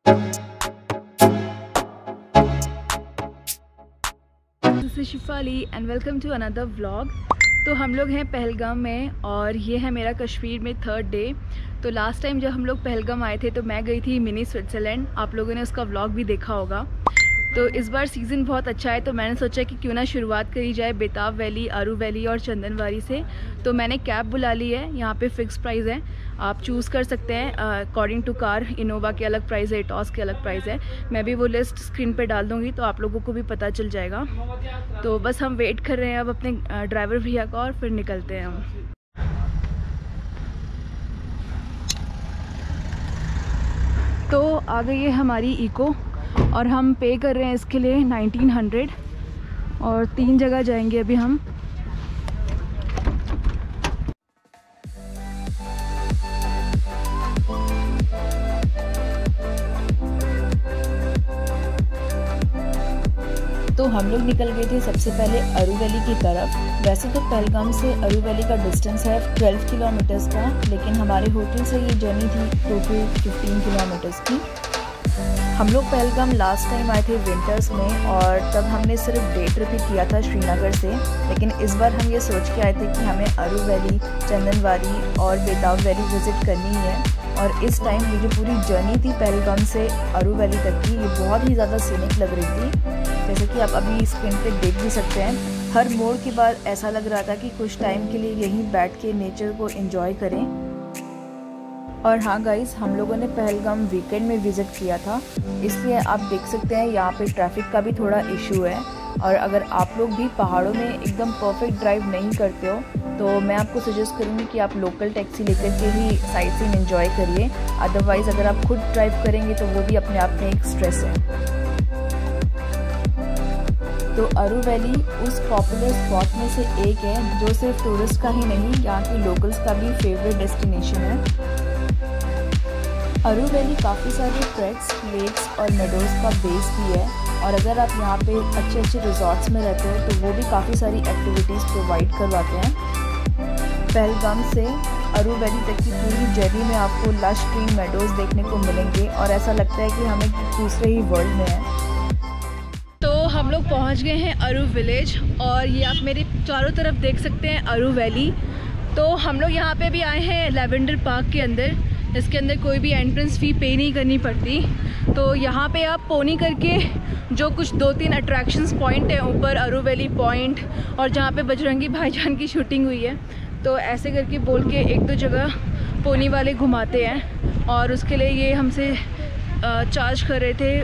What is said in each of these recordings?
This is Shifali and welcome to another vlog. तो हम लोग हैं पहलगाम में और ये है मेरा कश्मीर में 3rd डे। तो लास्ट टाइम जब हम लोग पहलगाम आए थे तो मैं गई थी मिनी स्विट्ज़रलैंड, आप लोगों ने उसका व्लॉग भी देखा होगा। तो इस बार सीज़न बहुत अच्छा है तो मैंने सोचा कि क्यों ना शुरुआत करी जाए बेताब वैली, आरू वैली और चंदनवारी से। तो मैंने कैब बुला ली है, यहाँ पे फ़िक्स प्राइस है, आप चूज़ कर सकते हैं अकॉर्डिंग टू कार। इनोवा के अलग प्राइस है, इटॉस के अलग प्राइस है। मैं भी वो लिस्ट स्क्रीन पे डाल दूँगी तो आप लोगों को भी पता चल जाएगा। तो बस हम वेट कर रहे हैं अब अपने ड्राइवर भैया का और फिर निकलते हैं हम। तो आ गई है हमारी इको और हम पे कर रहे हैं इसके लिए 1900 और 3 जगह जाएंगे अभी हम। तो हम लोग निकल गए थे सबसे पहले आरू वैली की तरफ। वैसे तो पहलगाम से आरू वैली का डिस्टेंस है 12 किलोमीटर्स का, लेकिन हमारे होटल से ये जर्नी थी टोटल 15 किलोमीटर्स की। हम लोग पहलगाम लास्ट टाइम आए थे विंटर्स में और तब हमने सिर्फ डे ट्रिप ही किया था श्रीनगर से, लेकिन इस बार हम ये सोच के आए थे कि हमें आरू वैली, चंदनवारी और बेताब वैली विज़िट करनी है। और इस टाइम ये जो पूरी जर्नी थी पहलगाम से आरू वैली तक की, ये बहुत ही ज़्यादा सीनिक लग रही थी। जैसे कि आप अभी स्क्रीन पे देख भी सकते हैं, हर मोड़ के बाद ऐसा लग रहा था कि कुछ टाइम के लिए यहीं बैठ के नेचर को एंजॉय करें। और हाँ गाइस, हम लोगों ने पहलगाम वीकेंड में विज़िट किया था, इसलिए आप देख सकते हैं यहाँ पे ट्रैफिक का भी थोड़ा इशू है। और अगर आप लोग भी पहाड़ों में एकदम परफेक्ट ड्राइव नहीं करते हो तो मैं आपको सजेस्ट करूँगी कि आप लोकल टैक्सी लेकर के ही साइट सीइंग एंजॉय करिए। अदरवाइज़ अगर आप खुद ड्राइव करेंगे तो वो भी अपने आप में एक स्ट्रेस है। तो आरू वैली उस पॉपुलर स्पॉट में से एक है जो सिर्फ टूरिस्ट का ही नहीं, यहाँ के लोकल्स का भी फेवरेट डेस्टिनेशन है। आरू वैली काफ़ी सारे ट्रैक्स, लेक्स और मेडोज़ का बेस भी है और अगर आप यहाँ पे अच्छे अच्छे रिजॉर्ट्स में रहते हो तो वो भी काफ़ी सारी एक्टिविटीज़ प्रोवाइड करवाते हैं। पहलगाम से आरू वैली तक की पूरी जर्नी में आपको लश ग्रीन मेडोज़ देखने को मिलेंगे और ऐसा लगता है कि हम एक दूसरे ही वर्ल्ड में हैं। तो हम लोग पहुँच गए हैं आरू विलेज और ये आप मेरे चारों तरफ देख सकते हैं आरू वैली। तो हम लोग यहाँ पे भी आए हैं लेवेंडर पार्क के अंदर, इसके अंदर कोई भी एंट्रेंस फ़ी पे नहीं करनी पड़ती। तो यहाँ पे आप पोनी करके जो कुछ 2-3 अट्रैक्शंस पॉइंट हैं ऊपर, आरू वैली पॉइंट और जहाँ पे बजरंगी भाईजान की शूटिंग हुई है, तो ऐसे करके बोल के 1-2 जगह पोनी वाले घुमाते हैं और उसके लिए ये हमसे चार्ज कर रहे थे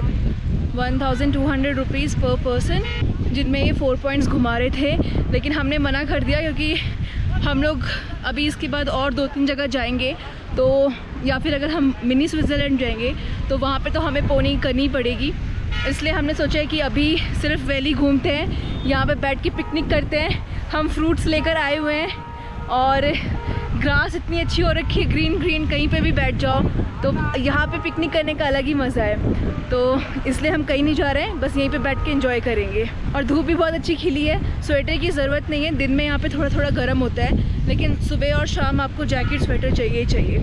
1200 रुपीज़ पर पर्सन, जिनमें ये 4 पॉइंट्स घुमा रहे थे। लेकिन हमने मना कर दिया क्योंकि हम लोग अभी इसके बाद और 2-3 जगह जाएंगे, तो या फिर अगर हम मिनी स्विट्ज़रलैंड जाएंगे तो वहाँ पे तो हमें पोनी करनी पड़ेगी। इसलिए हमने सोचा है कि अभी सिर्फ वैली घूमते हैं, यहाँ पे बैठ के पिकनिक करते हैं। हम फ्रूट्स लेकर आए हुए हैं और ग्रास इतनी अच्छी हो रखी है, ग्रीन ग्रीन, कहीं पे भी बैठ जाओ तो यहाँ पे पिकनिक करने का अलग ही मज़ा है। तो इसलिए हम कहीं नहीं जा रहे हैं, बस यहीं पे बैठ के एंजॉय करेंगे। और धूप भी बहुत अच्छी खिली है, स्वेटर की ज़रूरत नहीं है। दिन में यहाँ पे थोड़ा थोड़ा गर्म होता है, लेकिन सुबह और शाम आपको जैकेट स्वेटर चाहिए ही चाहिए।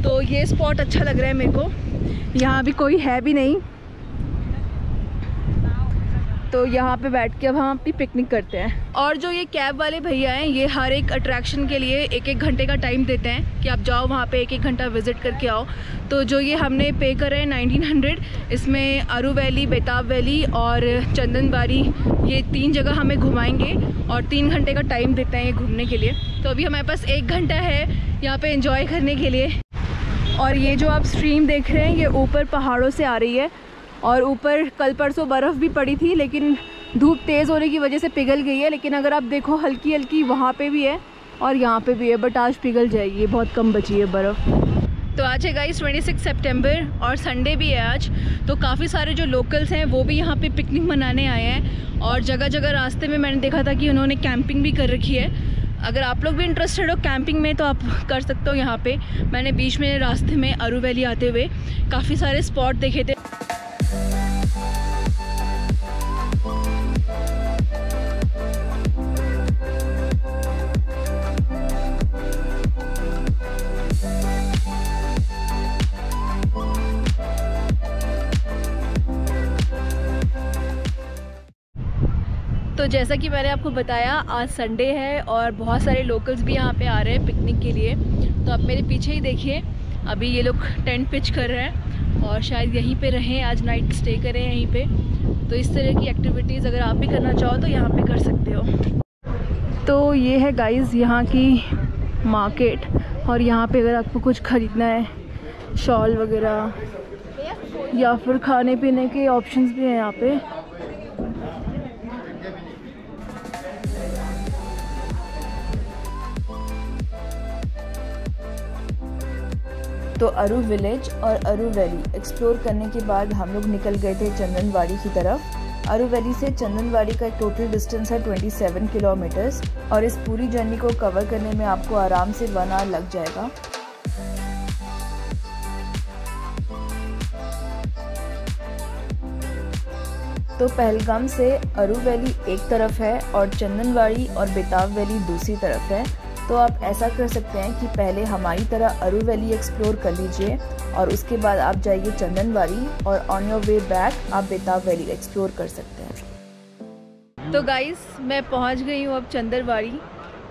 तो ये स्पॉट अच्छा लग रहा है मेरे को, यहाँ अभी कोई है भी नहीं, तो यहाँ पे बैठ के अब हम अपनी पिकनिक करते हैं। और जो ये कैब वाले भैया हैं, ये हर एक अट्रैक्शन के लिए 1-1 घंटे का टाइम देते हैं कि आप जाओ वहाँ पे 1-1 घंटा विज़िट करके आओ। तो जो ये हमने पे करा है 1900, इसमें आरू वैली, बेताब वैली और चंदनवारी, ये 3 जगह हमें घुमाएंगे और 3 घंटे का टाइम देते हैं ये घूमने के लिए। तो अभी हमारे पास 1 घंटा है यहाँ पर एंजॉय करने के लिए। और ये जो आप स्ट्रीम देख रहे हैं ये ऊपर पहाड़ों से आ रही है और ऊपर कल परसों बर्फ़ भी पड़ी थी, लेकिन धूप तेज़ होने की वजह से पिघल गई है। लेकिन अगर आप देखो हल्की हल्की वहाँ पे भी है और यहाँ पे भी है, बट आज पिघल जाएगी, बहुत कम बची है बर्फ़। तो आज है गाइस 26 सितंबर और संडे भी है आज, तो काफ़ी सारे जो लोकल्स हैं वो भी यहाँ पे पिकनिक मनाने आए हैं। और जगह जगह रास्ते में मैंने देखा था कि उन्होंने कैंपिंग भी कर रखी है। अगर आप लोग भी इंटरेस्टेड हो कैंपिंग में तो आप कर सकते हो यहाँ पे। मैंने बीच में रास्ते में आरू वैली आते हुए काफ़ी सारे स्पॉट देखे थे। तो जैसा कि मैंने आपको बताया, आज संडे है और बहुत सारे लोकल्स भी यहाँ पे आ रहे हैं पिकनिक के लिए। तो आप मेरे पीछे ही देखिए, अभी ये लोग टेंट पिच कर रहे हैं और शायद यहीं पे रहें, आज नाइट स्टे करें यहीं पे। तो इस तरह की एक्टिविटीज़ अगर आप भी करना चाहो तो यहाँ पे कर सकते हो। तो ये है गाइस यहाँ की मार्केट, और यहाँ पे अगर आपको कुछ ख़रीदना है, शॉल वगैरह या फिर खाने पीने के ऑप्शंस भी हैं यहाँ पे। तो अरु विलेज और अरु वैली एक्सप्लोर करने के बाद हम लोग निकल गए थे चंदनवाड़ी की तरफ। अरु वैली से चंदनवाड़ी का टोटल डिस्टेंस है 27 किलोमीटर्स, और इस पूरी जर्नी को कवर करने में आपको आराम से 1 आवर लग जाएगा। तो पहलगाम से अरु वैली एक तरफ है और चंदनवाड़ी और बेताब वैली दूसरी तरफ है। तो आप ऐसा कर सकते हैं कि पहले हमारी तरह अरु वैली एक्सप्लोर कर लीजिए और उसके बाद आप जाइए चंदनवाड़ी, और ऑन योर वे बैक आप बेताब वैली एक्सप्लोर कर सकते हैं। तो गाइस, मैं पहुंच गई हूँ अब चंदनवाड़ी,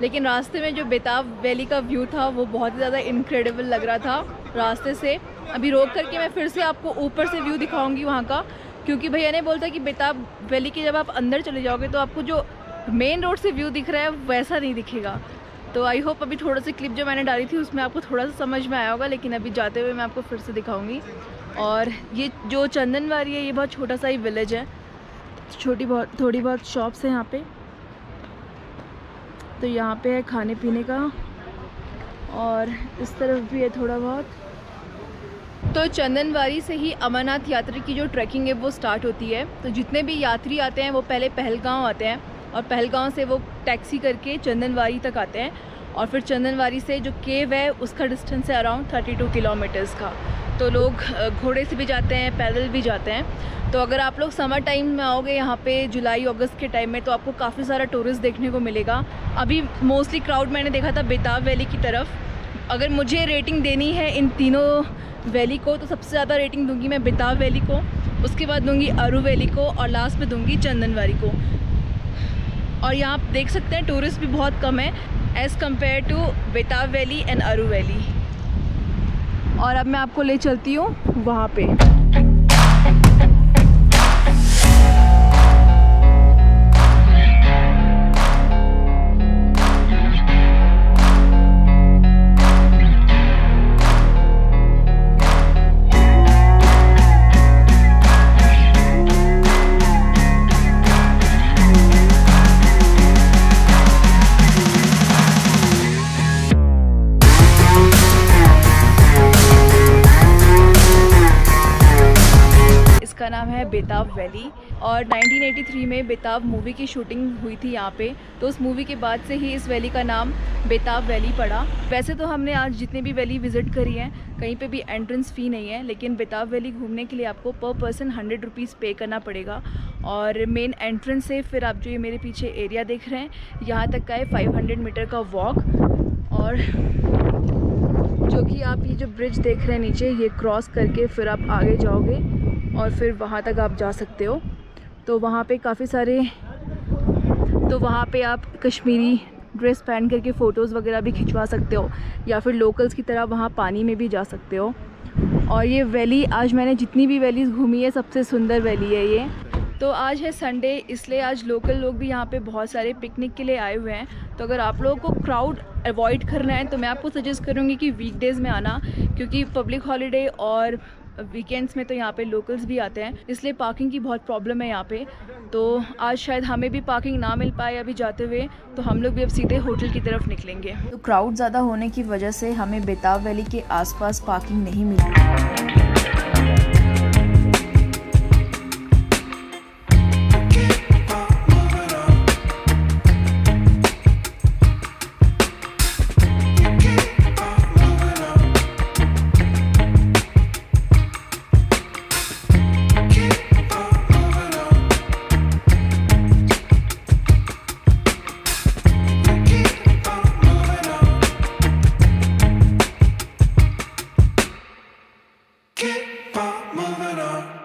लेकिन रास्ते में जो बेताब वैली का व्यू था वो बहुत ही ज़्यादा इनक्रेडिबल लग रहा था रास्ते से। अभी रोक करके मैं फिर से आपको ऊपर से व्यू दिखाऊंगी वहाँ का, क्योंकि भैया ने बोलता कि बेताब वैली के जब आप अंदर चले जाओगे तो आपको जो मेन रोड से व्यू दिख रहा है वैसा नहीं दिखेगा। तो आई होप अभी थोड़ा सी क्लिप जो मैंने डाली थी उसमें आपको थोड़ा सा समझ में आया होगा, लेकिन अभी जाते हुए मैं आपको फिर से दिखाऊंगी। और ये जो चंदनवाड़ी है ये बहुत छोटा सा ही विलेज है, थोड़ी बहुत शॉप्स हैं यहाँ पे। तो यहाँ पे है खाने पीने का, और इस तरफ भी है थोड़ा बहुत। तो चंदनवाड़ी से ही अमरनाथ यात्रा की जो ट्रैकिंग है वो स्टार्ट होती है। तो जितने भी यात्री आते हैं वो पहले पहलगांव आते हैं, और पहलगांव से वो टैक्सी करके चंदनवाड़ी तक आते हैं, और फिर चंदनवाड़ी से जो केव है उसका डिस्टेंस है अराउंड 32 किलोमीटर्स का। तो लोग घोड़े से भी जाते हैं, पैदल भी जाते हैं। तो अगर आप लोग समर टाइम में आओगे यहाँ पे जुलाई अगस्त के टाइम में, तो आपको काफ़ी सारा टूरिस्ट देखने को मिलेगा। अभी मोस्टली क्राउड मैंने देखा था बेताब वैली की तरफ। अगर मुझे रेटिंग देनी है इन तीनों वैली को, तो सबसे ज़्यादा रेटिंग दूंगी मैं बेताब वैली को, उसके बाद दूंगी अरु वैली को, और लास्ट में दूंगी चंदनवाड़ी को। और यहाँ आप देख सकते हैं टूरिस्ट भी बहुत कम है एज़ कम्पेयर टू बेताब वैली एंड अरु वैली। और अब मैं आपको ले चलती हूँ वहाँ पे। इसका नाम है बेताब वैली, और 1983 में बेताब मूवी की शूटिंग हुई थी यहाँ पे। तो उस मूवी के बाद से ही इस वैली का नाम बेताब वैली पड़ा। वैसे तो हमने आज जितनी भी वैली विज़िट करी हैं कहीं पे भी एंट्रेंस फ़ी नहीं है, लेकिन बेताब वैली घूमने के लिए आपको पर पर्सन 100 रुपीज़ पे करना पड़ेगा। और मेन एंट्रेंस से फिर आप जो ये मेरे पीछे एरिया देख रहे हैं यहाँ तक का है 500 मीटर का वॉक, और जो कि आप ये जो ब्रिज देख रहे हैं नीचे, ये क्रॉस करके फिर आप आगे जाओगे और फिर वहाँ तक आप जा सकते हो। तो वहाँ पे काफ़ी सारे, तो वहाँ पे आप कश्मीरी ड्रेस पहन करके फ़ोटोज़ वगैरह भी खिंचवा सकते हो, या फिर लोकल्स की तरह वहाँ पानी में भी जा सकते हो। और ये वैली, आज मैंने जितनी भी वैलीज़ घूमी है सबसे सुंदर वैली है ये। तो आज है संडे, इसलिए आज लोकल लोग भी यहाँ पे बहुत सारे पिकनिक के लिए आए हुए हैं। तो अगर आप लोगों को क्राउड अवॉइड करना है तो मैं आपको सजेस्ट करूँगी कि वीकडेज़ में आना, क्योंकि पब्लिक हॉलीडे और वीकेंड्स में तो यहाँ पे लोकल्स भी आते हैं, इसलिए पार्किंग की बहुत प्रॉब्लम है यहाँ पे। तो आज शायद हमें भी पार्किंग ना मिल पाए अभी जाते हुए, तो हम लोग भी अब सीधे होटल की तरफ निकलेंगे। तो क्राउड ज़्यादा होने की वजह से हमें बेताब वैली के आसपास पार्किंग नहीं मिली। Keep on moving on.